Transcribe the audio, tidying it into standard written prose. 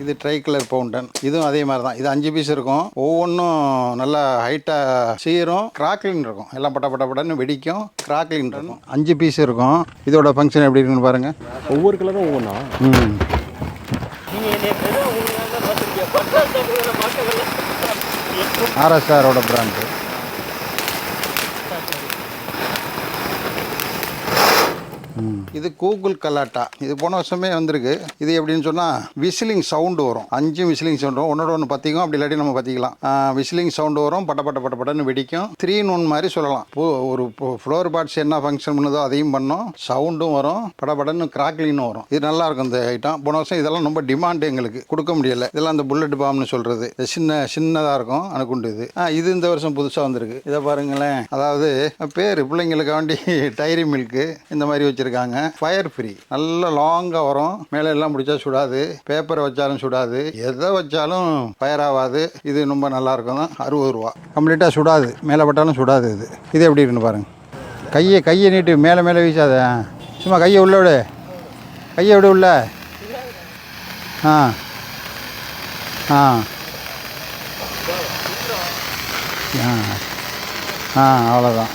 இது try colour fountain, இதுவும் அதே மாதிரி தான். இது 5 பீஸ் இருக்கும். ஒவ்வொன்றும் நல்லா ஹைட்டாக சீரும் கிராக்லின் இருக்கும். எல்லாம் பட்டன்னு வெடிக்கும், கிராக்லின் இருக்கும். 5 பீஸ் இருக்கும். இதோட ஃபங்க்ஷன் எப்படி இருக்குன்னு பாருங்கள். ஒவ்வொரு கலரும் ஒவ்வொன்றா. ஆர்எஸ்ஆரோட பிராண்டு. இது கூகுள் கலாட்டா. இது போன வருஷமே வந்திருக்கு. இது எப்படின்னு சொன்னால் விசிலிங் சவுண்டு வரும். 5 விசிலிங் சவுண்டு வரும். ஒன்னோட ஒன்று பற்றிக்கும், அப்படி இல்லாட்டி நம்ம பற்றிக்கலாம். விசிலிங் சவுண்டு வரும், பட்டன்னு வெடிக்கும். 3 in 1 மாதிரி சொல்லலாம். ஒரு ஃப்ளோர் பாட்ஸ் என்ன ஃபங்க்ஷன் பண்ணுதோ அதையும் பண்ணும், சவுண்டும் வரும், படன்னு கிராக்லின்னு வரும். இது நல்லா இருக்கும் இந்த ஐட்டம். போன வருஷம் இதெல்லாம் ரொம்ப டிமாண்டு, எங்களுக்கு கொடுக்க முடியல. இதெல்லாம் அந்த புல்லட் பாம்னு சொல்கிறது. சின்னதாக இருக்கும் அணுக்குண்டு. இது இந்த வருஷம் புதுசாக வந்திருக்கு. இதை பாருங்களேன். அதாவது பேர் பிள்ளைங்களுக்கு வேண்டி டைரி மில்க்கு இந்த மாதிரி வச்சுருக்காங்க. ஃபயர் ஃப்ரீ, நல்ல லாங்காக வரும். மேலே எல்லாம் பிடிச்சா சுடாது, பேப்பரை வச்சாலும் சுடாது, எதை வச்சாலும் ஃபயர் ஆகாது. இது ரொம்ப நல்லா இருக்கும். 60 ரூபா. கம்ப்ளீட்டாக சுடாது, மேலே பட்டாலும் சுடாது. இது எப்படி இருக்குன்னு பாருங்கள். கையை நீட்டு மேலே வீசாத. சும்மா கையை உள்ள விடு, கையை விடு உள்ள. அவ்வளோதான்.